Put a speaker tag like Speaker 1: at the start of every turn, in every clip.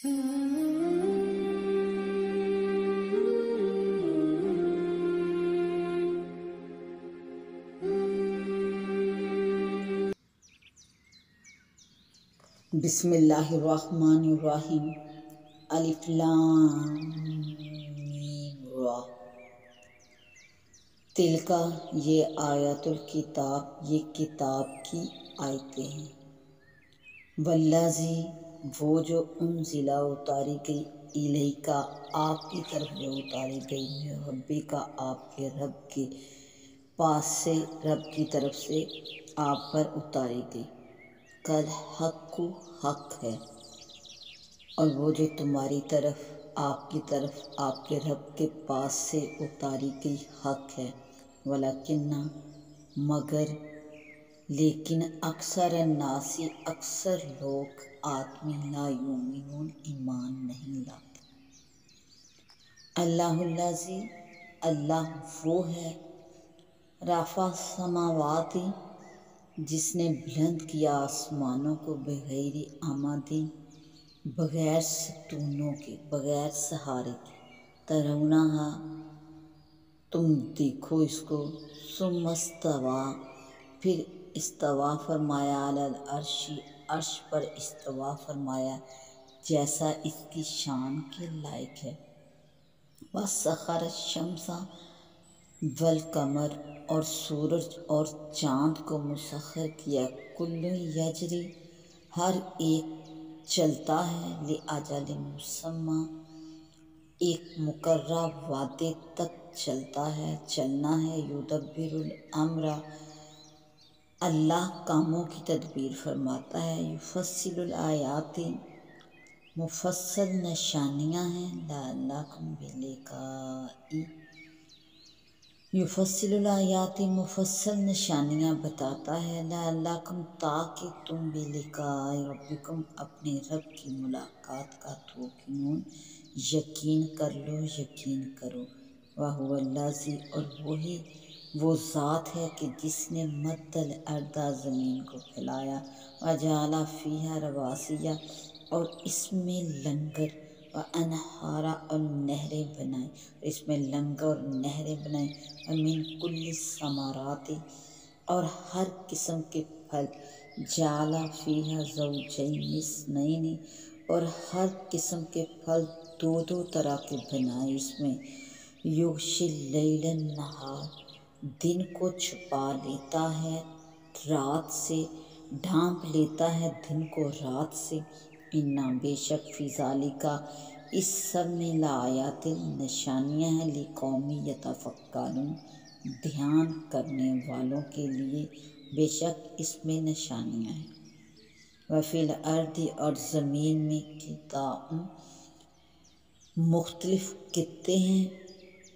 Speaker 1: بسم اللہ الرحمن الرحیم الف لام میم را تلکا یہ آیات الکتاب، یہ کتاب کی آیتیں ہیں۔ والذی وہ جو انزلہ اتاری گئی الیکا آپ کی طرف جو اتاری گئی من ربکا آپ کے رب کے پاس سے، رب کی طرف سے آپ پر اتاری گئی، کل حق حق ہے، اور وہ جو تمہاری طرف آپ کی طرف آپ کے رب کے پاس سے اتاری گئی حق ہے، ولیکن مگر لیکن اکثر الناس اکثر لوگ آدمی لا یؤمنون ایمان نہیں لاتے۔ اللہ الذی اللہ وہ ہے، رفع السماوات جس نے بلند کیا آسمانوں کو بغیر عمد بغیر ستونوں کے، بغیر سہارے کے، ترونہا تم دیکھو اس کو، ثم استویٰ پھر استوا فرمایا، علی العرش عرش پر استوا فرمایا جیسا اس کی شان کے لائق ہے۔ وسخر الشمس والقمر اور سورج اور چاند کو مسخر کیا، کل یجری ہر ایک چلتا ہے، لأجل مسمى ایک مقررہ وعدے تک چلتا ہے، چلنا ہے، یدبر الامر اللہ کاموں کی تدبیر فرماتا ہے، یفصل الآیات مفصل نشانیاں ہیں، لعلکم بلقاء یفصل الآیات مفصل نشانیاں بتاتا ہے، لعلکم تاکہ تم بلقاء ربکم اپنے رب کی ملاقات کا توقنون یقین کر لو، یقین کرو۔ وہو الذی اور وہی وہ ذات ہے کہ جس نے مد الارض زمین کو پھیلایا، وجعل فیہا رواسیہ اور اس میں لنگر، وانہارا اور نہریں بنائیں، اس میں لنگر اور نہریں بنائیں، ومن کل الثمرات اور ہر قسم کے پھل، جعل فیہا زوجین اثنین اور ہر قسم کے پھل دو دو طرح کے بنائے اس میں، یغشی اللیل النہار دن کو چھپا لیتا ہے رات سے، ڈھانپ لیتا ہے دن کو رات سے، انا بے شک فی ذالک اس سب میں لآیات نشانیاں ہیں، لقوم یتفکرون دھیان کرنے والوں کے لیے بے شک اس میں نشانیاں ہیں۔ وفی الارض اور زمین میں قطع مختلف خطے ہیں،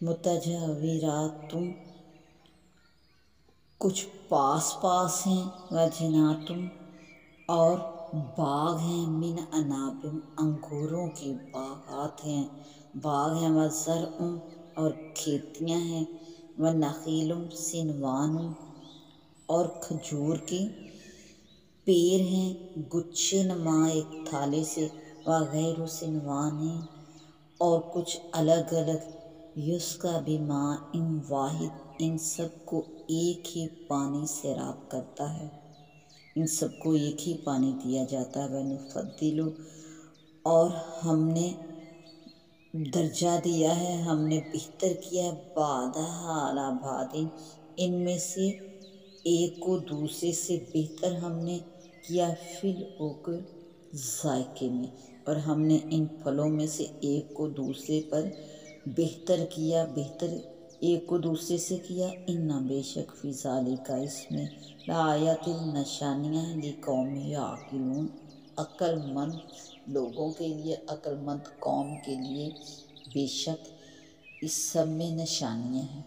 Speaker 1: متجاورات کچھ پاس پاس ہیں، وجنات اور باغ ہیں، من عناب انگوروں کے باغات ہیں، باغ ہیں، وزرع اور کھیتیاں ہیں، ونخیل سنوان اور کھجور کے پیڑ ہیں، گچھے نما ایک تھالے سے، وغیر سنوان اور کچھ الگ الگ، یسقی بماء واحد ان سب کو ایک ہی پانی سیراب کرتا ہے، ان سب کو ایک ہی پانی دیا جاتا ہے، ونفضل اور ہم نے درجہ دیا ہے، ہم نے بہتر کیا ہے، بعضھا علی بعض ان میں سے ایک کو دوسرے سے بہتر ہم نے کیا، فی العقل ذائقے میں، اور ہم نے ان پھلوں میں سے ایک کو دوسرے پر بہتر کیا، بہتر ایک کو دوسرے سے کیا، انا بے شک فی ذالک اس میں لآیات نشانیاں ہیں، لقوم یعقلون عقل مند لوگوں کے لیے، عقل مند قوم کے لیے بے شک اس سب میں نشانیاں ہیں۔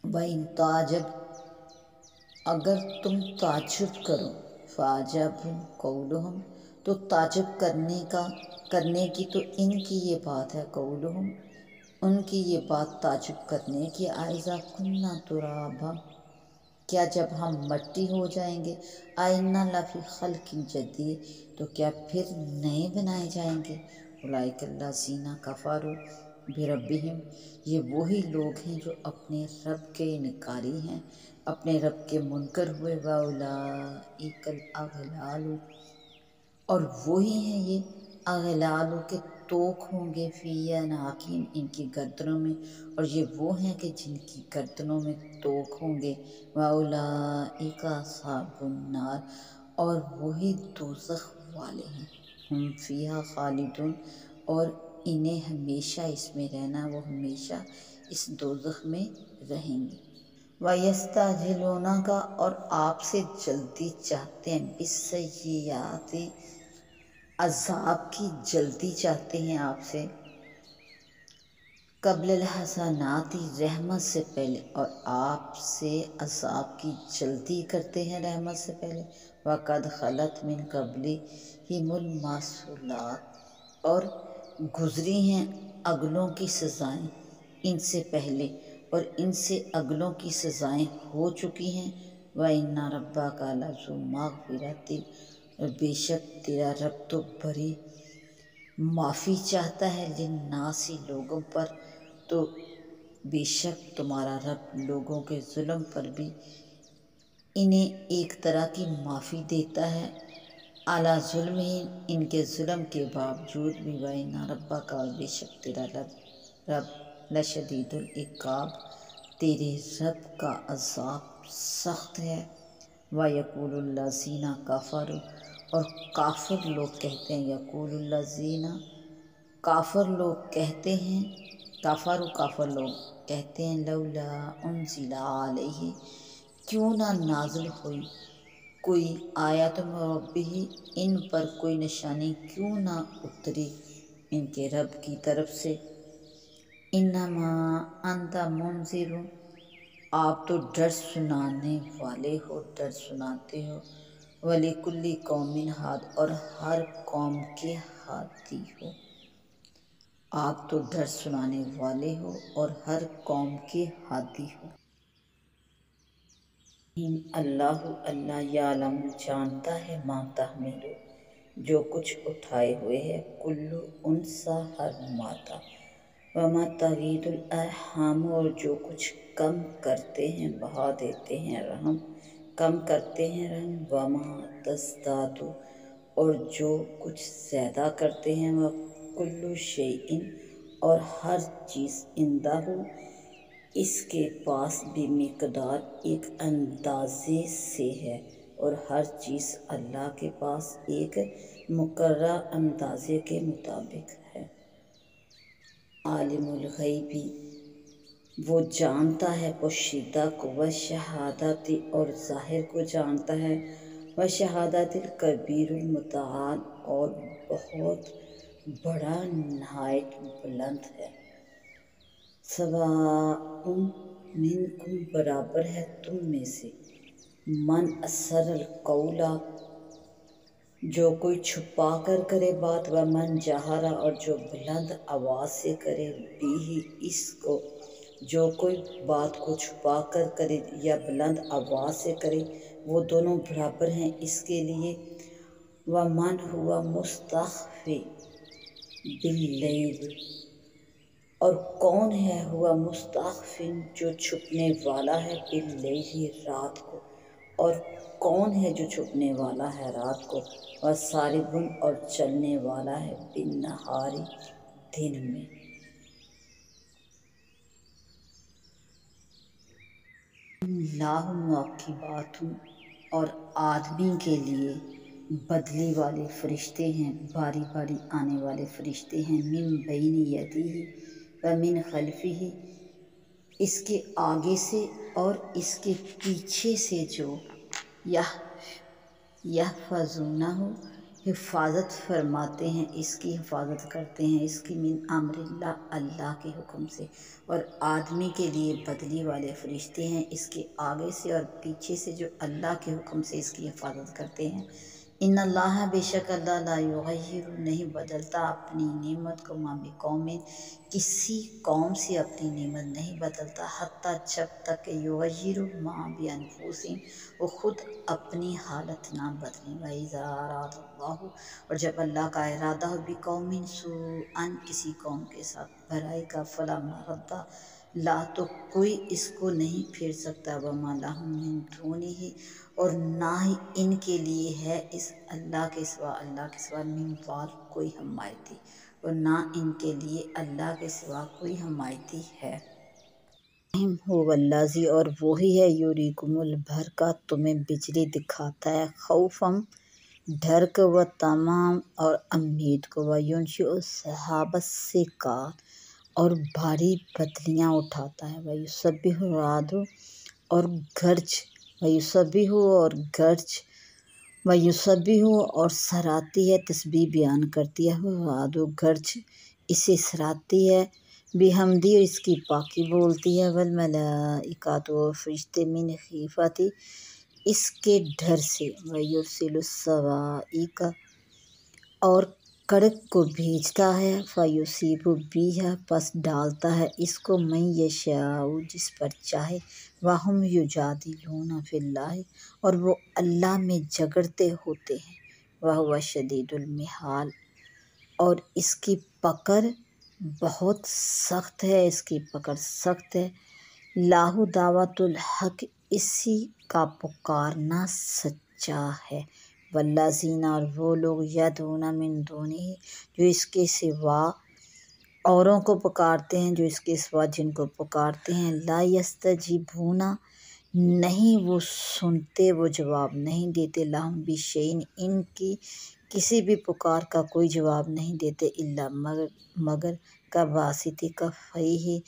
Speaker 1: وَإِن تَعْجَبْ اگر تم تعجب کرو، فَعَجَبٌ قَوْلُهُمْ تو تعجب کرنے کی تو ان کی یہ بات ہے، قولہم ان کی یہ بات تعجب کرنے کی، اَإِذَا كُنَّا تُرَابًا کیا جب ہم مٹی ہو جائیں گے آئینہ لفی خلق جدید تو کیا پھر نئے بنائے جائیں گے؟ اولئک الذین کفروا بربہم، یہ وہی لوگ ہیں جو اپنے رب کے انکاری ہیں، اپنے رب کے منکر ہوئے۔ واولئک الاغلال، اور وہی ہیں یہ اغلال کے توق ہوں گے، فی اعناقہم، ان کی گردنوں میں، اور یہ وہ ہیں کہ جن کی گردنوں میں توق ہوں گے۔ واولئک اصحاب النار، اور وہی دوزخ والے ہیں، ہم فیہا خالدون، اور انہیں ہمیشہ اس میں رہنا، وہ ہمیشہ اس دوزخ میں رہیں گے۔ وَيَسْتَعْجِلُونَكَ، اور آپ سے جلدی چاہتے ہیں، بِالسَّیِّئَاتِ، عذاب کی جلدی چاہتے ہیں آپ سے، قبل الحسنات، رحمت سے پہلے، اور آپ سے عذاب کی جلدی کرتے ہیں رحمت سے پہلے۔ وَقَدْ خَلَتْ مِن قَبْلِهِمُ الْمَثُلَاتُ، اور گزری ہیں اگلوں کی سزائیں ان سے پہلے، اور ان سے اگلوں کی سزائیں ہو چکی ہیں۔ وَإِنَّ رَبَّكَ لَذُو مَغْفِرَةٍ، اور بے شک تیرا رب تو بڑی معافی چاہتا ہے، للناس، لوگوں پر، تو بے شک تمہارا رب لوگوں کے ظلم پر بھی انہیں ایک طرح کی معافی دیتا ہے، اعلیٰ ظلم ہی، ان کے ظلم کے باوجود بھی۔ وَإِنَّ رَبَّكَ، اور بے شک تیرا رب لشدید العقاب، تیرے رب کا عذاب سخت ہے۔ وَيَقُولُ الَّذِينَ كَفَرُوا، اور کافر لوگ کہتے ہیں، یقول الذین، کافر لوگ کہتے ہیں، کافر لوگ کہتے ہیں، لولا انزل علیہ، کیوں نہ نازل ہوئی کوئی آیت من ربہ، ان پر کوئی نشانی کیوں نہ اتری ان کے رب کی طرف سے۔ انما انت منذر، آپ تو ڈر سنانے والے ہو، ڈر سناتے ہو۔ وَلِكُلِّ قَوْمٍ ہاد، اور ہر قوم کے ہادی ہو، آپ تو ڈر سنانے والے ہو اور ہر قوم کے ہادی ہو۔ اللہ یعلم، جانتا ہے، ما تحمل، جو کچھ اٹھائے ہوئے ہے، کل انثیٰ، ہر مادہ، وما تغید الارحام، اور جو کچھ کم کرتے ہیں، بڑھا دیتے ہیں رحم، کم کرتے ہیں رحم، وما تزداد، اور جو کچھ زیادہ کرتے ہیں، وکل شیء، اور ہر چیز، عندہ، اس کے پاس، بمقدار، ایک اندازے سے ہے، اور ہر چیز اللہ کے پاس ایک مقررہ اندازے کے مطابق ہے۔ عالم الغیب، وہ جانتا ہے پوشیدہ کو، والشہادۃ، اور ظاہر کو جانتا ہے، والشہادۃ الکبیر المتعال، اور بہت بڑا، نہایت بلند ہے۔ سواء منکم، برابر ہے تم میں سے، من اسر القول، جو کوئی چھپا کر کرے بات، ومن جہر، اور جو بلند آواز سے کرے، بھی اس کو، جو کوئی بات کو چھپا کر کرے یا بلند آواز سے کرے، وہ دونوں برابر ہیں اس کے لیے۔ ومن هو مستخف باللیل، اور کون ہے، ہوا مستخف، جو چھپنے والا ہے، باللیل، رات کو، اور کون ہے جو چھپنے والا ہے رات کو، وسارب، اور چلنے والا ہے، بالنہار، دن میں۔ اللہ معقبات، اور آدمی کے لیے بدلی والے فرشتے ہیں، باری باری آنے والے فرشتے ہیں، من بین یدیہ ومن خلفہ، اس کے آگے سے اور اس کے پیچھے سے، جو یحفظونہ، حفاظت فرماتے ہیں، اس کی حفاظت کرتے ہیں، اس کی، من امر اللہ، اللہ کے حکم سے۔ اور آدمی کے لیے بدلی والے فرشتے ہیں، اس کے آگے سے اور پیچھے سے، جو اللہ کے حکم سے اس کی حفاظت کرتے ہیں۔ ان اللہ بے شک اللہ لا یغیر نہیں بدلتا اپنی نعمت کو ما بقوم کسی قوم سے اپنی نعمت نہیں بدلتا حتیٰ جب تک کہ یغیر ما بانفسہم وہ خود اپنی حالت نہ بدلیں وَإِذَا أَرَادَ اللَّهُ اور جب اللہ کا ارادہ ہو بقوم سوءًا کسی قوم کے ساتھ برائی کا فلا مرد لا تو کوئی اس کو نہیں پھیر سکتا وما لہم من دونہ اور نہ ہی ان کے لیے ہے اس اللہ کے سوا من وال کوئی حمایتی اور نہ ان کے لیے اللہ کے سوا کوئی حمایتی ہے هو الذی اور وہی ہے یریکم البرق تمہیں بجلی دکھاتا ہے خوفم ڈر کو و تمام اور امید کو وینشئ السحاب الثقال اور بھاری بدلیاں اٹھاتا ہے ویسبح الرعد اور گرج ویسبح اور گرج ویسبح اور سراتی ہے تسبیح بیان کرتی ہے الرعد و گرج اسے سراتی ہے بحمدی اور اس کی پاکی بولتی ہے والملائکۃ و فرشتے من خیفتی اس کے ڈر سے ویرسل الصواعق اور کڑک کو بھیجتا ہے فیصیب بہا پس ڈالتا ہے اس کو من یشاء جس پر چاہے وہم یجادلون فی اللہ اور وہ اللہ میں جھگڑتے ہوتے ہیں وہو شدید المحال اور اس کی پکڑ بہت سخت ہے لاہ دعوت الحق اسی کا پکارنا سچا ہے والذین اور وہ لوگ یدعون من دونہ جو اس کے سوا اوروں کو پکارتے ہیں جو اس کے سوا جن کو پکارتے ہیں لا یستجیبون نہیں وہ سنتے وہ جواب نہیں دیتے لہم بشیء ان کی کسی بھی پکار کا کوئی جواب نہیں دیتے الا مگر کباسط کفیہ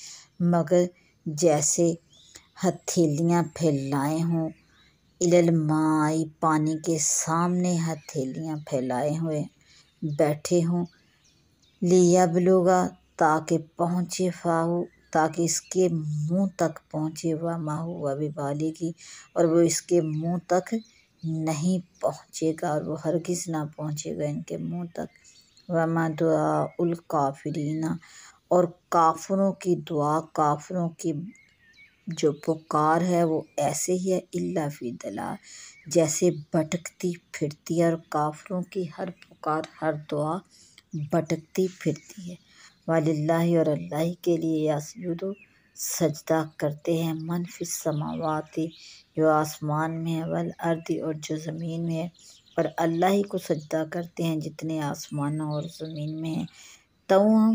Speaker 1: مگر جیسے ہتھیلیاں پھیلائے ہوں الی الماء پانی کے سامنے ہتھیلیاں پھیلائے ہوئے بیٹھے ہوں لیبلغ تاکہ پہنچے فاہو تاکہ اس کے منہ تک پہنچے وما ہوا ببالغہ اور وہ اس کے منہ تک نہیں پہنچے گا اور وہ ہرگز نہ پہنچے گا ان کے منہ تک وما دعاء الکافرین اور کافروں کی دعا کافروں کی جو پکار ہے وہ ایسے ہی ہے الا فی ضلال جیسے بھٹکتی پھرتی ہے اور کافروں کی ہر پکار ہر دعا بھٹکتی پھرتی ہے وللہ اور اللہ کے لیے یسجد سجدہ کرتے ہیں من فی السماوات جو آسمان میں ہے والارض اور جو زمین میں ہے اور اللہ ہی کو سجدہ کرتے ہیں جتنے آسمانوں اور زمین میں ہیں طوعا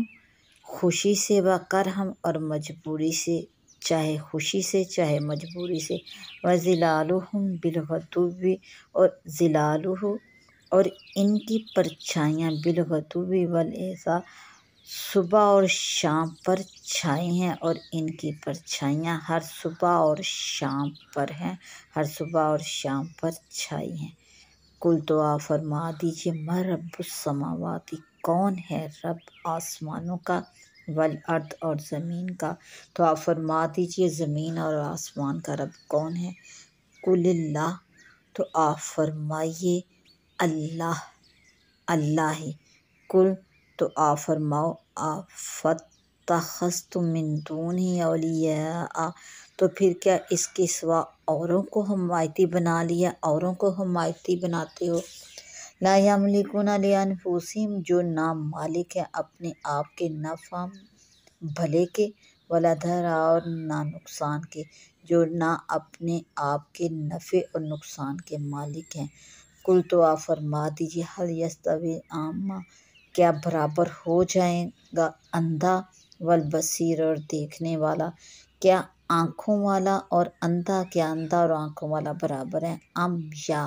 Speaker 1: خوشی سے و کرہم اور مجبوری سے چاہے خوشی سے چاہے مجبوری سے وظلالہم بالغدو اور ظلالہ اور ان کی پرچھائیاں بالغدو والعشاء صبح اور شام پر چھائے ہیں اور ان کی پرچھائیاں ہر صبح اور شام پر ہیں ہر صبح اور شام پر چھائی ہیں کل تو آپ فرما دیجیے من رب السماوات کون ہے رب آسمانوں کا والارض اور زمین کا تو آپ فرما دیجیے زمین اور آسمان کا رب کون ہے قل اللہ تو آپ فرمائیے اللہ ہی قل تو آپ فرماؤ فتخذتم من دونہ اولیاء تو پھر کیا اس کے سوا اوروں کو حمایتی بنا لیا اوروں کو حمایتی بناتے ہو لا یملکون لانفسہم جو نہ مالک ہیں اپنے آپ کے نفع بھلے کے ولا ضرر اور نہ نقصان کے جو نہ اپنے آپ کے نفع اور نقصان کے مالک ہیں کل تو آپ فرما دیجیے حل یستوی اعمی کیا برابر ہو جائے گا اندھا والبصیر اور دیکھنے والا کیا آنکھوں والا اور اندھا کیا اندھا اور آنکھوں والا برابر ہیں یا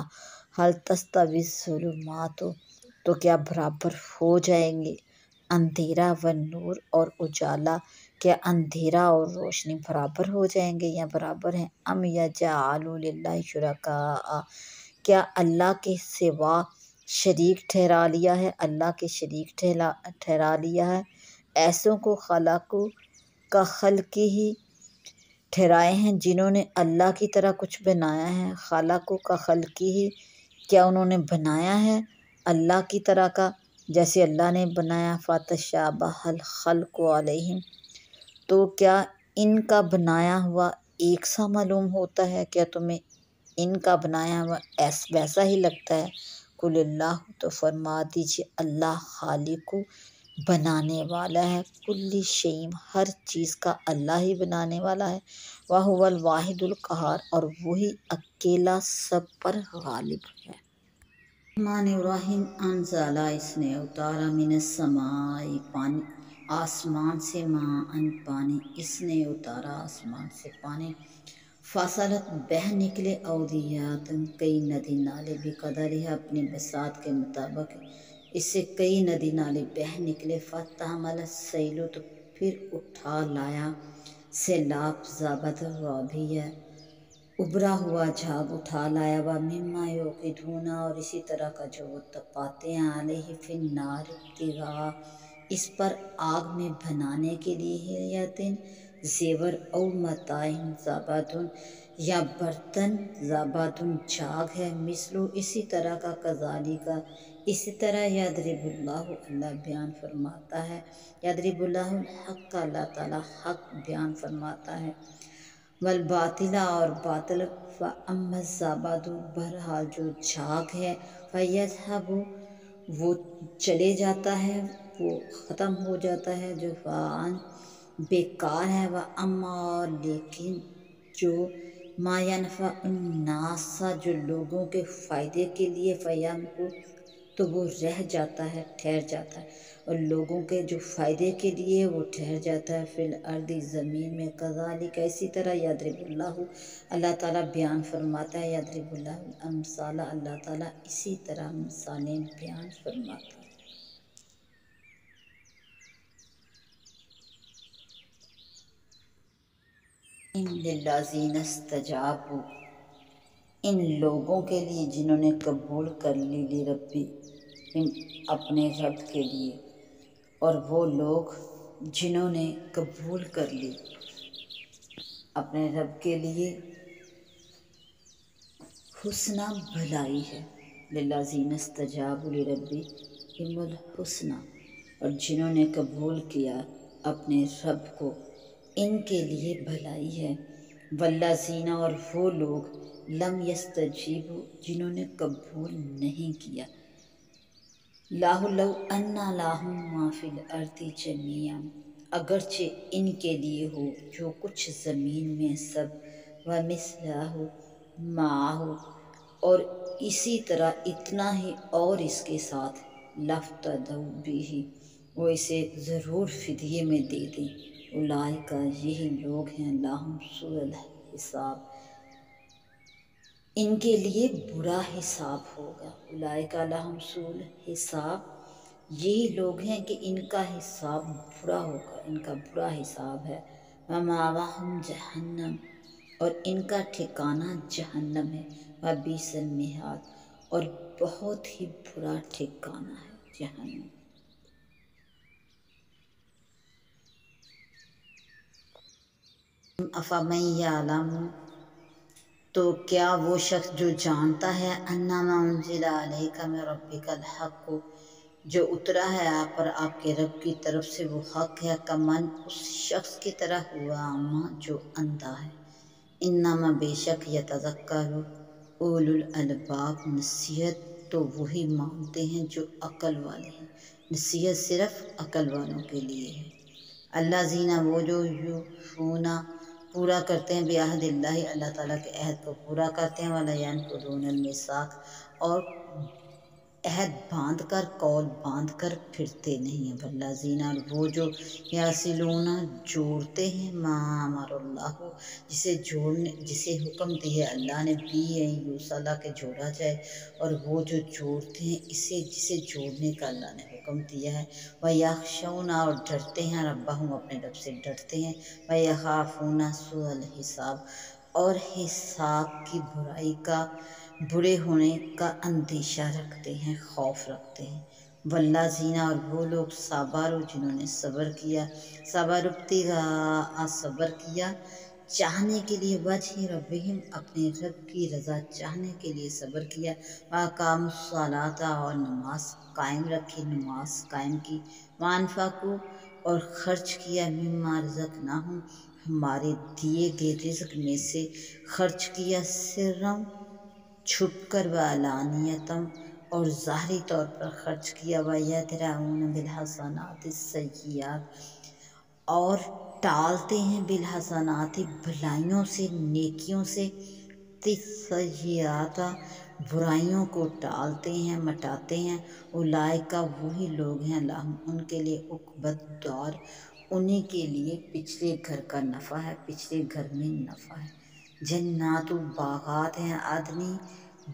Speaker 1: حل تستوی الظلمات تو کیا برابر ہو جائیں گے اندھیرا و نور اور اجالا کیا اندھیرا اور روشنی برابر ہو جائیں گے یا برابر ہیں یجعلوا للہ شرکاء کیا اللہ کے سوا شریک ٹھہرا لیا ہے اللہ کے شریک ٹھہرا لیا ہے ایسوں کو خلقو کا خلق ہی ٹھہرائے ہیں جنہوں نے اللہ کی طرح کچھ بنایا ہے خلقو کا خلق ہی کیا انہوں نے بنایا ہے اللہ کی طرح کا جیسے اللہ نے بنایا؟ فتشابہ الخلق علیہم، تو کیا ان کا بنایا ہوا ایک سا معلوم ہوتا ہے؟ کیا تمہیں ان کا بنایا ہوا ویسا ہی لگتا ہے؟ قل اللہ، تو فرما دیجیے اللہ خالق، بنانے والا ہے، کل شیء، ہر چیز کا اللہ ہی بنانے والا ہے، وَهُوَ الْوَاحِدُ الْقَهَّارُ، اور وہی اکیلا سب پر غالب ہے۔ الرحمن الرحیم، انزل، اس نے اتارا، من السماء، پانی، آسمان سے، ماءً، پانی، اس نے اتارا آسمان سے پانی، فصلت، بہہ نکلے، اودیات، کئی ندی نالے، بقدرہ، اپنی بساط کے مطابق، اس سے کئی ندی نالے بہہ نکلے، فاحتمل السیل، تو پھر اٹھا لایا سیلاب، ذابت الرابیہ، ابھرا ہوا جھاگ اٹھا لایا، ومما یوقدون، اور اسی طرح کا جو وہ تپاتے ہیں، علیہ فی النار، ابتغاء، اس پر آگ میں بنانے کے لیے، حلیۃ، زیور، او متاع، زبد، یا برتن، زبد، جھاگ ہے، مثلو، اسی طرح کا، کذالک، اسی طرح، یضرب اللہ، اللہ بیان فرماتا ہے، یضرب اللہ الحق، اللہ تعالیٰ حق بیان فرماتا ہے، والباطل، اور باطل، فاما الزبد، بہرحال جو جھاگ ہے، فیذهب، وہ چلے جاتا ہے، وہ ختم ہو جاتا ہے، جو فان، بیکار ہے، واما، اور لیکن جو ما ینفع الناس، جو لوگوں کے فائدے کے لیے، فیمکث، تو وہ رہ جاتا ہے، ٹھہر جاتا ہے، اور لوگوں کے جو فائدے کے لیے وہ ٹھہر جاتا ہے، فی الارض، زمین میں، کذالک، اسی طرح، یضرب اللہ، اللہ تعالیٰ بیان فرماتا ہے، یضرب اللہ الامثال، اللہ تعالیٰ اسی طرح مثالیں بیان فرماتا ہے۔ للذین استجابوا، ان لوگوں کے لیے جنہوں نے قبول کر لی، لربہم، اپنے رب کے لیے، اور وہ لوگ جنہوں نے قبول کر لی اپنے رب کے لیے حسنہ، بھلائی ہے، للذین استجابوا لربہم الحسنہ، اور جنہوں نے قبول کیا اپنے رب کو، ان کے لیے بھلائی ہے، والذین، اور وہ لوگ لم یستجیبوا، جنہوں نے قبول نہیں کیا، لاہ، لو ان لہم ما فی الارض جمیعا، اگرچہ ان کے لیے ہو جو کچھ زمین میں سب، ومثلہ معہ، اور اسی طرح اتنا ہی اور اس کے ساتھ، لافتدوا بہ، وہ اسے ضرور فدیے میں دے دیں، اولئک، یہی لوگ ہیں، لہم سوء الحساب، ان کے لیے برا حساب ہوگا، اولئک لہم سوء الحساب، یہی لوگ ہیں کہ ان کا حساب برا ہوگا، ان کا برا حساب ہے، ومأواہم جہنم، اور ان کا ٹھکانہ جہنم ہے، وبئس المہاد، اور بہت ہی برا ٹھکانہ ہے جہنم۔ افمن یعلم، تو کیا وہ شخص جو جانتا ہے، انما انزل الیک من ربک الحق، جو اترا ہے آپ پر آپ کے رب کی طرف سے وہ حق ہے، کمن، اس شخص کی طرح ہوا اعمی، جو اندھا ہے، انما، بے شک، یتذکر اولو الالباب، نصیحت تو وہی مانتے ہیں جو عقل والے ہیں، نصیحت صرف عقل والوں کے لیے ہے، الذین، وہ جو یوفون، پورا کرتے ہیں، بعہد اللہ، اللہ تعالیٰ کے عہد کو پورا کرتے ہیں، ولا ینقضون المیثاق، اور عہد باندھ کر، قول باندھ کر پھرتے نہیں ہیں، والذین، اور وہ جو یصلون، جوڑتے ہیں، ما امر اللہ، جسے حکم دی ہے اللہ نے، بھی یوصل، کہ جوڑا جائے، اور وہ جو جوڑتے ہیں جسے جوڑنے کا اللہ نے حکم دیا ہے، وَيَخْشَوْنَ، اور ڈرتے ہیں، ربہم، اپنے رب سے ڈرتے ہیں، وَيَخَافُونَ سُوءَ الْحِسَابِ، اور حساب کی برائی کا، برے ہونے کا اندیشہ رکھتے ہیں، خوف رکھتے ہیں، والذین، اور وہ لوگ صبروا، جنہوں نے صبر کیا، صبر ابتغاء، صبر کیا چاہنے کے لیے، وجہ ربہم اپنے رب کی رضا چاہنے کے لیے صبر کیا، وَأَقَامُوا الصَّلَاةَ اور نماز قائم رکھی، نماز قائم کی، وَأَنفَقُوا اور خرچ کیا، مِمَّا رَزَقْنَاهُمْ ہمارے دیے گئے رزق میں سے خرچ کیا، سرًّا چھپ کر، وعلانیتم اور ظاہری طور پر خرچ کیا، وَيَدْرَؤُونَ بِالْحَسَنَاتِ السَّيِّئَاتِ اور ٹالتے ہیں بالحسنات بھلائیوں سے، نیکیوں سے، السیئات برائیوں کو ٹالتے ہیں، مٹاتے ہیں، اولئک وہی لوگ ہیں، لہم ان کے لیے عقبیٰ الدار انہیں کے لیے پچھلے گھر کا نفع ہے، پچھلے گھر میں نفع ہے، جنات باغات ہیں، عدنی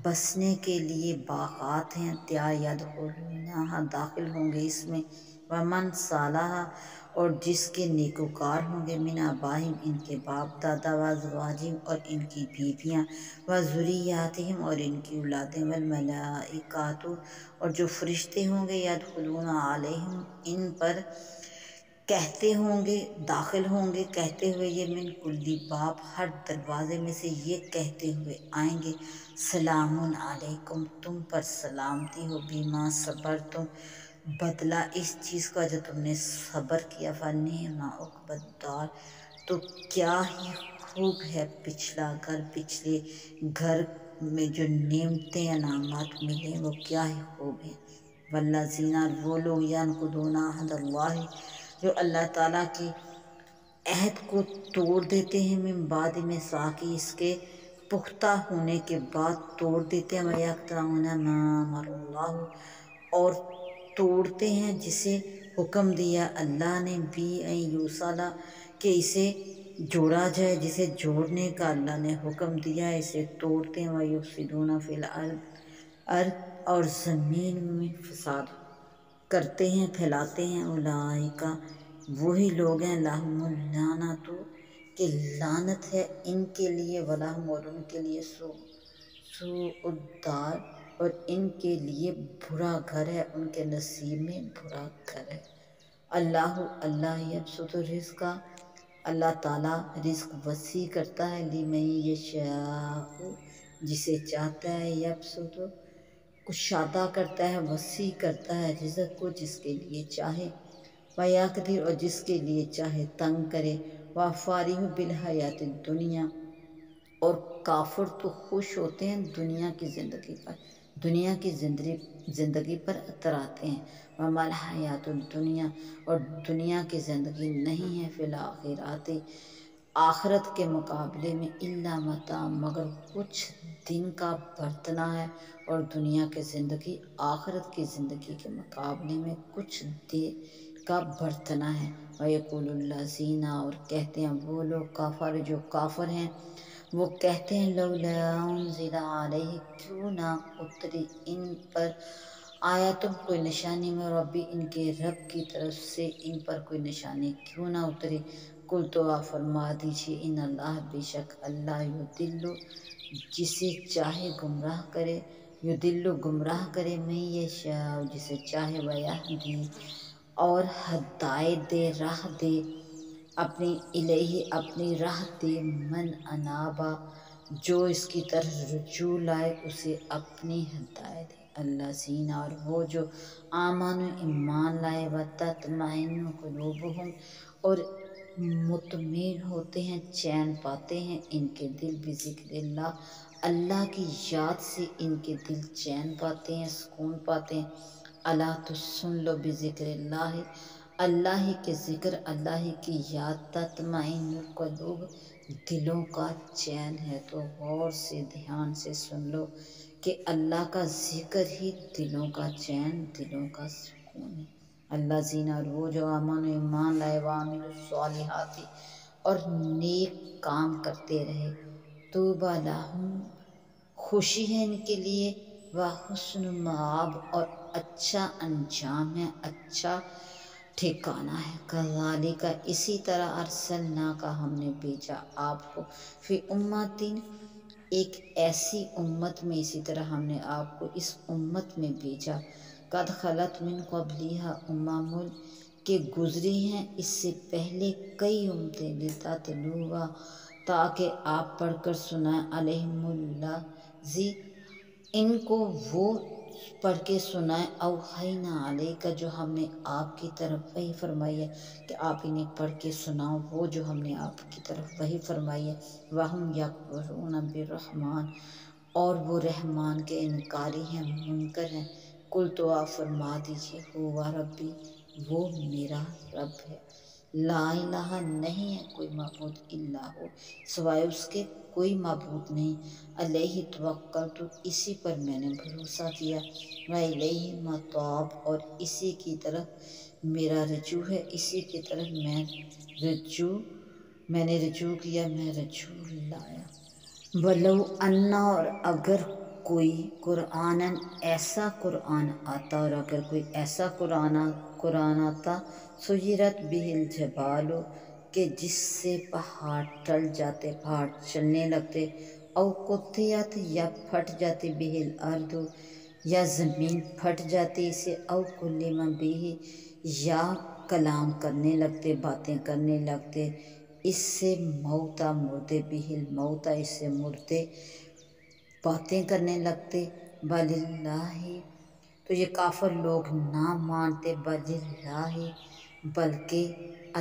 Speaker 1: بسنے کے لیے باغات ہیں، تیار، یدخلونہا داخل ہوں گے اس میں، ومن صالح اور جس کے نیکوکار ہوں گے، من آبائہم ان کے باپ دادا، وازواجہم اور ان کی بیویاں، وذریاتہم اور ان کی اولادیں، والملائکۃ اور جو فرشتے ہوں گے، یدخلون علیہم ان پر کہتے ہوں گے، داخل ہوں گے کہتے ہوئے، یہ من کلی باب ہر دروازے میں سے یہ کہتے ہوئے آئیں گے، سلام علیکم تم پر سلامتی ہو، بما صبرتم بدلہ اس چیز کا جو تم نے صبر کیا، فنعم عقبیٰ الدار تو کیا ہی خوب ہے پچھلا گھر، پچھلے گھر میں جو نعمتیں انعامات ملے وہ کیا ہی خوب ہیں، والذین وہ لوگ ینقضون عہد اللہ جو اللہ تعالیٰ کے عہد کو توڑ دیتے ہیں، من بعد میثاقہ اس کے پختہ ہونے کے بعد توڑ دیتے ہیں، وَيَقْطَعُونَ مَا أَمَرَ اللَّهُ اور توڑتے ہیں جسے حکم دیا اللہ نے، بھی ان یوصل کہ اسے جوڑا جائے، جسے جوڑنے کا اللہ نے حکم دیا ہے اسے توڑتے ہیں، وَيُفْسِدُونَ فِي الْأَرْضِ اور زمین میں فساد کرتے ہیں، پھیلاتے ہیں، اولئک وہی لوگ ہیں، لہم اللعنۃ کہ لعنت ہے ان کے لیے، ولہم اور ان کے لیے سوء الدار اور ان کے لیے برا گھر ہے، ان کے نصیب میں برا گھر ہے، اللہ یبسط الرزق اللہ تعالیٰ رزق وسیع کرتا ہے، لمن یشاء جسے چاہتا ہے، یبسط کشادہ کرتا ہے، وسیع کرتا ہے رزق کو جس کے لیے چاہے، وَيَقْدِرُ اور جس کے لیے چاہے تنگ کرے، وَفَرِحُوا بِالْحَیَاةِ الدُّنْیَا اور کافر تو خوش ہوتے ہیں دنیا کی زندگی پر، دنیا کی زندگی پر اتراتے ہیں، وَمَا الْحَیَاةُ الدُّنْیَا اور دنیا کی زندگی نہیں ہے، فِی الْآخِرَةِ آخرت کے مقابلے میں، اِلَّا مَتَاعٌ مگر کچھ دن کا برتنا ہے، اور دنیا کی زندگی آخرت کی زندگی کے مقابلے میں کچھ دیر کا برتنا ہے، وَيَقُولُ الَّذِينَ اور کہتے ہیں وہ لوگ کافر جو کافر ہیں، وہ کہتے ہیں لولا انزل علیہ کیوں نہ اتری ان پر آیاتن کوئی نشانی میں ربی ان کے رب کی طرف سے ان پر کوئی نشانی کیوں نہ اتری، کل تو آپ فرما دیجیے ان اللہ بے شک اللہ یضل جسے چاہے گمراہ کرے، یضل گمراہ کرے، میں یشاء جسے چاہے، ویہدی اور ہدایت دے، راہ دے، اپنی الہی اپنی راہ دے، من انابا جو اس کی طرف رجوع لائے اسے اپنی ہدایت دے، الذین اور وہ جو آمن ایمان لائے، وتطمئن قلوبہم اور مطمئن ہوتے ہیں، چین پاتے ہیں ان کے دل، بذکر اللہ اللہ کی یاد سے ان کے دل چین پاتے ہیں، سکون پاتے ہیں، الا تو سن لو، بذکر اللہ اللہ ہی کے ذکر، اللہ ہی کی یاد، تطمئن القلوب دلوں کا چین ہے، تو غور سے دھیان سے سن لو کہ اللہ کا ذکر ہی دلوں کا چین، دلوں کا سکون ہے، الذین اور وہ جو آمن ایمان لائے، وعملوا الصالحات اور نیک کام کرتے رہے، طوبی لہم خوشی ہے ان کے لیے، وحسن مآب اور اچھا انجام ہے، اچھا ٹھکانہ ہے، کذالک اسی طرح ارسلناک ہم نے بھیجا آپ کو، فی امتین ایک ایسی امت میں، اسی طرح ہم نے آپ کو اس امت میں بھیجا، قد خلت من قبلہا امم کہ گزری ہیں اس سے پہلے کئی امتیں، لتتلوا تاکہ آپ پڑھ کر سنائیں علیہم الذی، ان کو وہ پڑھ کے سنائیں اوحینا علیک، جو ہم نے آپ کی طرف وحی فرمائی ہے کہ آپ انہیں پڑھ کے سناؤ، وہ جو ہم نے آپ کی طرف وحی فرمائی ہے۔ وَهُمْ يَكْفُرُونَ بِالرَّحْمَٰنِ، اور وہ رحمان کے انکاری ہیں، منکر ہیں۔ قل تو آپ فرما دیجئے ہوا ربی، وہ میرا رب ہے، لا الہ، نہیں ہے کوئی معبود الا ہو، سوائے اس کے کوئی معبود نہیں، علیہ توکلت، اسی پر میں نے بھروسہ کیا، وإلیہ متاب، اور اسی کی طرف میرا رجوع ہے، اسی کی طرف میں نے رجوع کیا، میں رجوع لایا۔ وَلَوْ أَنَّ، اور اگر کوئی قرآن، ایسا قرآن آتا، اور اگر کوئی ایسا قرآن آتا، سُیِّرَتْ بِهِ الْجِبَالُ، کہ جس سے پہاڑ ٹل جاتے، پہاڑ چلنے لگتے، او قطعت، یا پھٹ جاتی، بِهِ الْأَرْضُ، یا زمین پھٹ جاتی اسے، او کلم بِهِ، یا کلام کرنے لگتے، باتیں کرنے لگتے اس سے، موتا مردے، بِهِ الموتا، اس سے مردے باتیں کرنے لگتے، بَلِلَّهِ، تو یہ کافر لوگ نہ مانتے، بَلِلَّهِ، بلکہ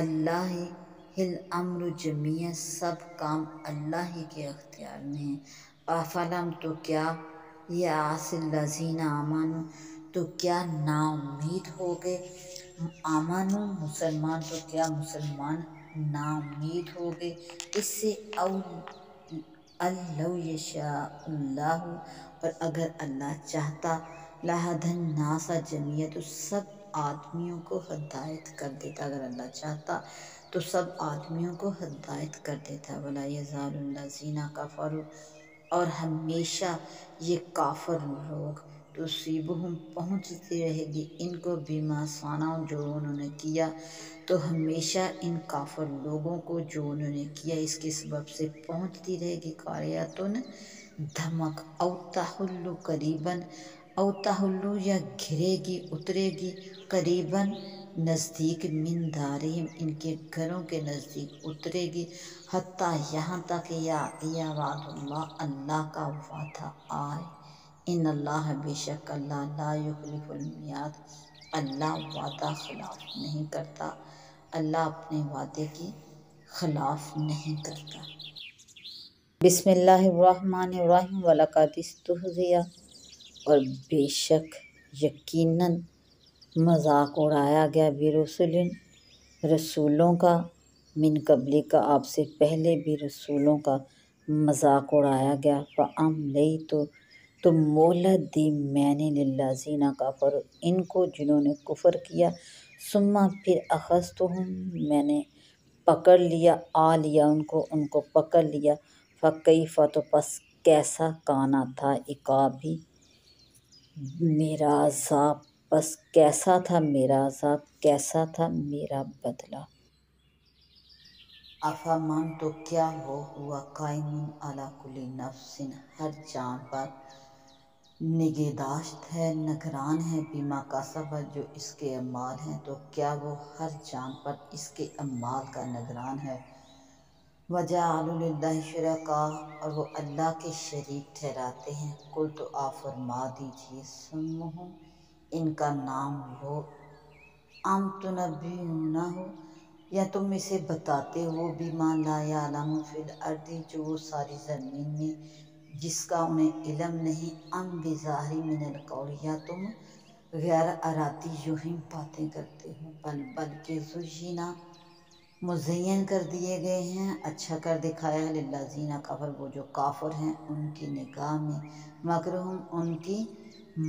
Speaker 1: اللہ، الامر جمیعا، سب کام اللہ ہی کے اختیار میں ہیں۔ افلم، تو کیا، یأس الذین آمنوا، تو کیا نا امید ہو گئے، آمنو مسلمان، تو کیا مسلمان نا امید ہو گئے اس سے، لو یشاء اللہ، اور اگر اللہ چاہتا، لہدی الناس جمیعا، تو سب آدمیوں کو ہدایت کر دیتا، اگر اللہ چاہتا تو سب آدمیوں کو ہدایت کر دیتا۔ وَلَا يَزَالُ الَّذِينَ كَفَرُوا، اور ہمیشہ یہ کافر لوگ، تصیبہم، پہنچتی رہے گی ان کو، بما صنعوا، جو انہوں نے کیا، تو ہمیشہ ان کافر لوگوں کو جو انہوں نے کیا اس کے سبب سے پہنچتی رہے گی، قاریۃ، دھمک، او تحل قریباً، او تحل، یا گھرے گی، اترے گی، قریباً، نزدیک، من دارہم، ان کے گھروں کے نزدیک اترے گی، حتیٰ، یہاں تک، یاتی وعد اللہ، اللہ کا وعدہ آئے، ان اللہ، بے شک اللہ، لا یخلف المیعاد، اللہ وعدہ خلاف نہیں کرتا، اللہ اپنے وعدے کی خلاف نہیں کرتا۔ بسم اللہ الرحمن الرحیم۔ وَلَقَدِ اسْتُهْزِئَ، اور بے شک یقیناً مذاق اڑایا گیا، بِرُسُلٍ، رسولوں کا، من قبلک، آپ سے پہلے بھی رسولوں کا مذاق اڑایا گیا، فَأَمْلَيْتُ، تو مہلت دی میں نے، لِلَّذِينَ كَفَرُوا، ان کو جنہوں نے کفر کیا، ثم، پھر، أَخَذْتُهُمْ، میں نے پکڑ لیا، لیا ان کو پکڑ لیا، فَكَيْفَ، تو پس کیسا کانا تھا، عقابی، میرا عذاب، پس کیسا تھا میرا عذاب، کیسا تھا میرا بدلہ۔ افمن، تو کیا وہ ہوا، قائم علی کل نفس، ہر جان پر نگہداشت ہے، نگران ہے، بما کسبت، جو اس کے اعمال ہیں، تو کیا وہ ہر جان پر اس کے اعمال کا نگران ہے۔ وَجَعَلُوا لِلَّهِ شُرَكَاءَ، اور وہ اللہ کے شریک ٹھہراتے ہیں، قل، تو آپ فرما دیجئے، سمہم، ان کا نام لو، ام تنبئونہ، یا تم اسے بتاتے ہو، بما لا یعلم فی الارض، جو وہ ساری زمین میں جس کا انہیں علم نہیں، ام بظاہر من القول، یا تم غیر ارادی یوں ہی باتیں کرتے ہو، بلکہ زینا، مزین کر دیے گئے ہیں، اچھا کر دکھایا ہے، للذین کفر، وہ جو کافر ہیں ان کی نگاہ میں، مکرہم، ان کی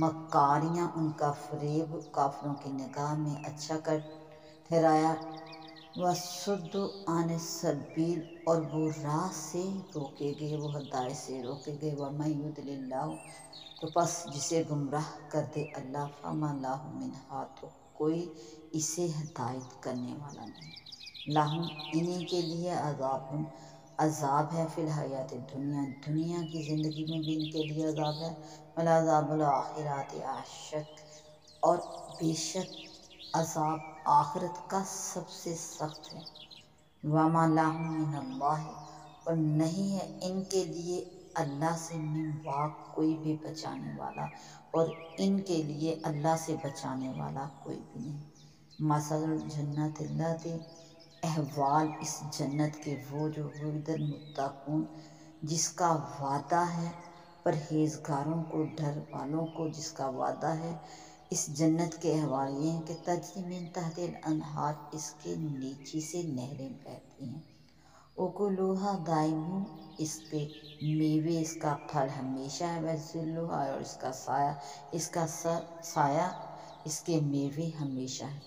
Speaker 1: مکاریاں، ان کا فریب کافروں کی نگاہ میں اچھا کر ٹھہرایا، وَصُدُّوا عَنِ السَّبِیلِ، اور وہ راہ سے روکے گئے، وہ ہدایت سے روکے گئے، وَمَن یُضْلِلِ اللَّهُ، تو پس جسے گمراہ کر دے اللہ، فَمَا لَهُ مِنْ ہَادٍ، تو کوئی اسے ہدایت کرنے والا نہیں، لہم، انہی کے لیے، عذاب ہے، فی الحیات الدنیا، دنیا کی زندگی میں بھی ان کے لیے عذاب ہے، وَلَعَذَابُ الْآخِرَةِ أَشَدُّ، اور بے شک عذاب آخرت کا سب سے سخت ہے، وَمَا لَهُم مِّنَ اللَّهِ، اور نہیں ہے ان کے لیے اللہ سے من واق کوئی بھی بچانے والا، اور ان کے لیے اللہ سے بچانے والا کوئی بھی نہیں۔ مثل الجنت التی، احوال اس جنت کے وہ جو وعد المتقون جس کا وعدہ ہے پرہیزگاروں کو، ڈر والوں کو جس کا وعدہ ہے۔ اس جنت کے احوال یہ ہیں کہ تجری من تحت الانہار، اس کے نیچے سے نہریں بہتی ہیں۔ اکلوہا دائم، اس کے میوے، اس کا پھل ہمیشہ ہے، وذلھا، اور اس کا سایہ، اس کا سایہ، اس کے میوے ہمیشہ ہے۔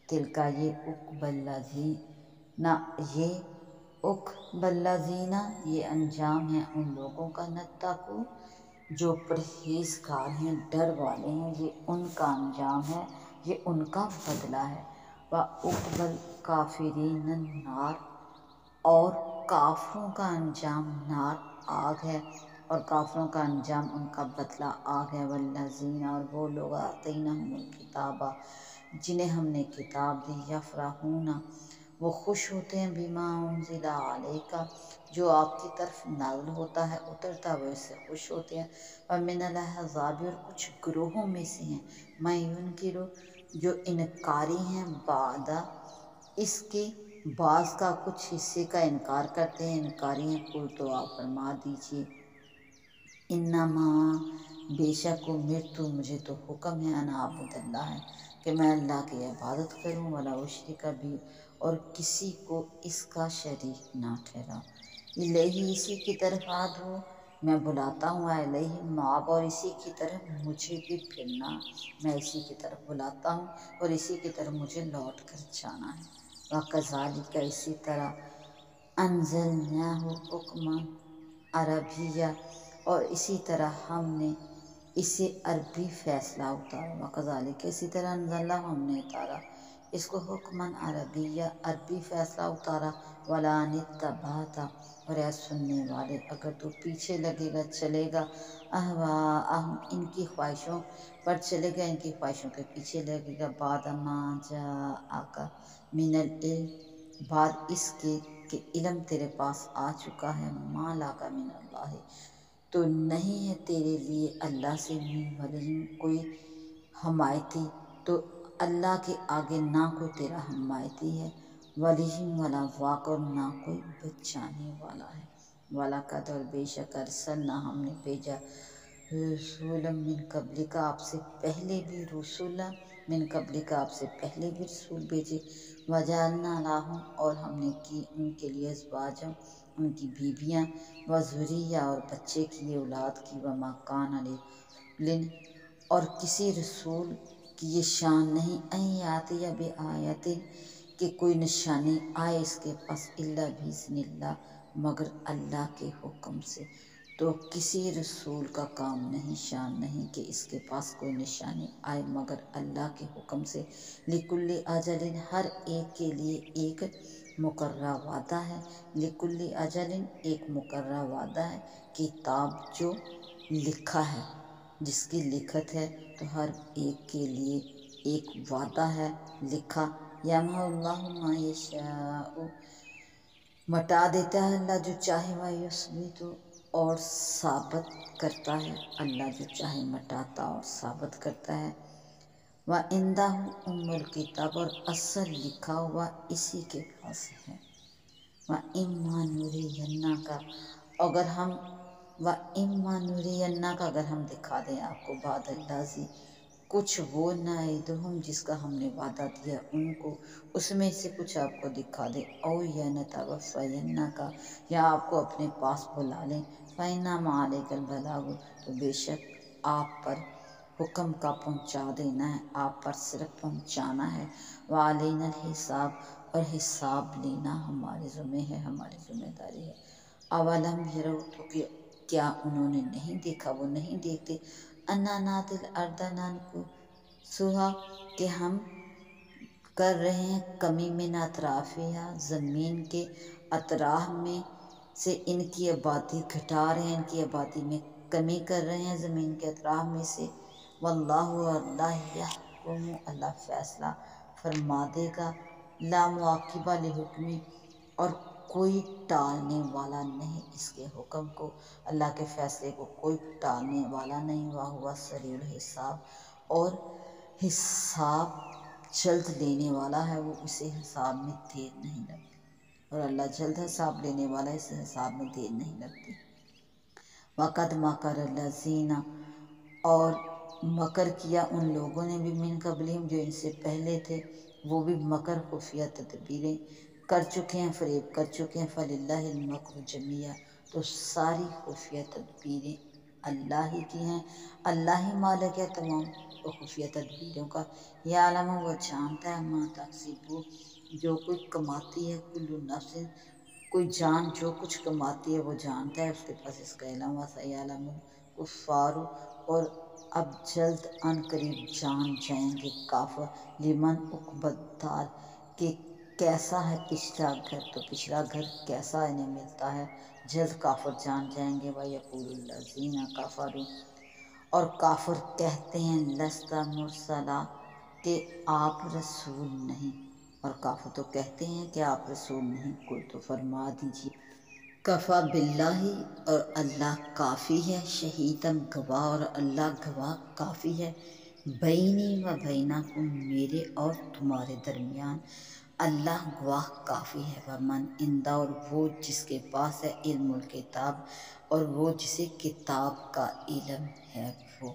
Speaker 1: تلکا، یہ عقبی الذین، یہ عقبی الذین، یہ انجام ہے ان لوگوں کا، نتقوا، جو پرہیزگار ہیں، ڈر والے ہیں، یہ ان کا انجام ہے، یہ ان کا بدلہ ہے۔ وعقبی الکافرین النار، اور کافروں کا انجام نار، آگ ہے، اور کافروں کا انجام ان کا بدلہ آگ ہے۔ والذین، اور وہ لوگ آتیناہم الکتاب، جنہیں ہم نے کتاب دی، یفرحون، وہ خوش ہوتے ہیں، بما انزل الیک، جو آپ کی طرف نازل ہوتا ہے، اترتا ہے، وہ اس سے خوش ہوتے ہیں۔ ومن الاحزاب، اور کچھ گروہوں میں سے ہیں، من ینکر، جو انکاری ہیں، بعد اس کے، بعض کا، کچھ حصے کا انکار کرتے ہیں، انکاری ہیں۔ قل، تو آپ فرما دیجئے، انما، بے شک امرت، مجھے تو حکم ہے، ان اعبد اللہ ہے، کہ میں اللہ کی عبادت کروں، ولا اشرک بھی، اور کسی کو اس کا شریک نہ ٹھہراؤں، الیہ، اسی کی طرف ادعو، میں بلاتا ہوں، الیہ مآب، اور اسی کی طرف مجھے بھی پھرنا، میں اسی کی طرف بلاتا ہوں اور اسی کی طرف مجھے لوٹ کر جانا ہے۔ وکذالک، اسی طرح، انزلناہ حکما عربیہ، اور اسی طرح ہم نے اسے عربی فیصلہ اتارا۔ وکذالک، اسی طرح، انزلناہ، ہم نے اتارا اس کو حکما عربیہ، عربی فیصلہ اتارا۔ ولئن اتبعت، اور اے سننے والے، اگر تو پیچھے لگے گا، چلے گا، اہواءہم، ان کی خواہشوں پر چلے گا، ان کی خواہشوں کے پیچھے لگے گا، بعد ما جاءک من العلم، بعد اس کے کہ علم تیرے پاس آ چکا ہے، ما لک من اللہ، تو نہیں ہے تیرے لیے اللہ سے من ولی، کوئی حمایتی، تو اللہ کے آگے نہ کوئی تیرا حمایتی ہے، ولی ولا واق، اور نہ کوئی بچانے والا ہے۔ وَلَقَدْ، اور بے شک، ارسلنا، ہم نے بھیجا، رسولا من قبلک، آپ سے پہلے بھی، رسولا من قبلک، آپ سے پہلے بھی رسول بھیجے، وجعلنا لہم، اور ہم نے کی ان کے لیے، ازواجا، ان کی بیویاں، وذریہ، اور بچے کی، اولاد کی، وما کان لرسول، اور کسی رسول کی یہ شان نہیں، ان یاتی بآیۃ، کہ کوئی نشانی آئے اس کے پاس، الا باذن اللہ، مگر اللہ کے حکم سے۔ تو کسی رسول کا کام نہیں، شان نہیں کہ اس کے پاس کوئی نشانی آئے مگر اللہ کے حکم سے۔ لکل اجل، ہر ایک کے لیے ایک مقررہ وعدہ ہے، لکل اجل، ایک مقررہ وعدہ ہے، کتاب جو لکھا ہے، جس کی لکھت ہے، تو ہر ایک کے لیے ایک وعدہ ہے لکھا۔ یمحو اللہ ما یشاء، مٹا دیتا ہے اللہ جو چاہے، ویثبت، اور ثابت کرتا ہے اللہ جو چاہے، مٹاتا اور ثابت کرتا ہے۔ وعندہ ام الکتاب، اور اصل لکھا ہوا اسی کے پاس ہے۔ وَإِمَّا نُرِيَنَّكَ، اگر ہم دکھا دیں آپ کو، بعد الذی، کچھ وہ، نعدہم، جس کا ہم نے وعدہ دیا ان کو، اس میں سے کچھ آپ کو دکھا دیں، او یا نتوفینک، یا آپ کو اپنے پاس بلا لیں، فإنما علیک البلاغ، تو بے شک آپ پر حکم کا پہنچا دینا ہے، آپ پر صرف پہنچانا ہے، وعلینا الحساب، اور حساب لینا ہمارے ذمہ ہے، ہماری ذمہ داری ہے۔ اولم یروا، تو کیا انہوں نے نہیں دیکھا، وہ نہیں دیکھتے، انا ناتی الارض ننقصها، کہ ہم کر رہے ہیں کمی، من اطرافها، زمین کے اطراف میں سے ان کی آبادی گھٹا رہے ہیں، ان کی آبادی میں کمی کر رہے ہیں زمین کے اطراف میں سے۔ واللہ، اللہ، یحکم، اللہ فیصلہ فرما دے گا، لا معقب لحکمہ، اور کوئی ٹالنے والا نہیں اس کے حکم کو، اللہ کے فیصلے کو کوئی ٹالنے والا نہیں۔ وَهُوَ السَّرِيعُ الْحِسَابِ، اور حساب جلد لینے والا ہے، وہ اسے حساب میں دیر نہیں لگتی، اور اللہ جلد حساب لینے والا ہے، اسے حساب میں دیر نہیں لگتی۔ وَقَدْ مَكَرَ الَّذِينَ، اور مکر کیا ان لوگوں نے بھی، من قبلہم، جو ان سے پہلے تھے، وہ بھی مکر خفیہ تدبیریں کر چکے ہیں، فریب کر چکے ہیں۔ فَلِلَّهِ الْمَكْرُ جَمِيعًا، تو ساری خفیہ تدبیریں اللہ ہی کی ہیں، اللہ ہی مالک ہے تمام خفیہ تدبیروں کا۔ یعلم، وہ جانتا ہے، ما تکسب، جو کچھ کماتی ہے، کل نفس، کوئی جان جو کچھ کماتی ہے وہ جانتا ہے، اس کے پاس اس کا علم۔ وَسَيَعْلَمُ الْكُفَّارُ، اور اب جلد ان قریب جان جائیں گے کافر، لمن عقبی الدار، کہ کیسا ہے پچھلا گھر، تو پچھلا گھر کیسا انہیں ملتا ہے، جلد کافر جان جائیں گے۔ وَيَقُولُ الَّذِينَ كَفَرُوا، اور کافر کہتے ہیں، لست مرسلا، کہ آپ رسول نہیں، اور کافر تو کہتے ہیں کہ آپ رسول نہیں۔ قل، تو فرما دیجیے، کفا باللہ، اور اللہ کافی ہے، شہیداً گواہ، اور اللہ گواہ کافی ہے، بینی و بینکم، میرے اور تمہارے درمیان، اللہ گواہ کافی ہے۔ ومن عندہ، اور وہ جس کے پاس ہے علم الکتاب، اور وہ جسے کتاب کا علم ہے وہ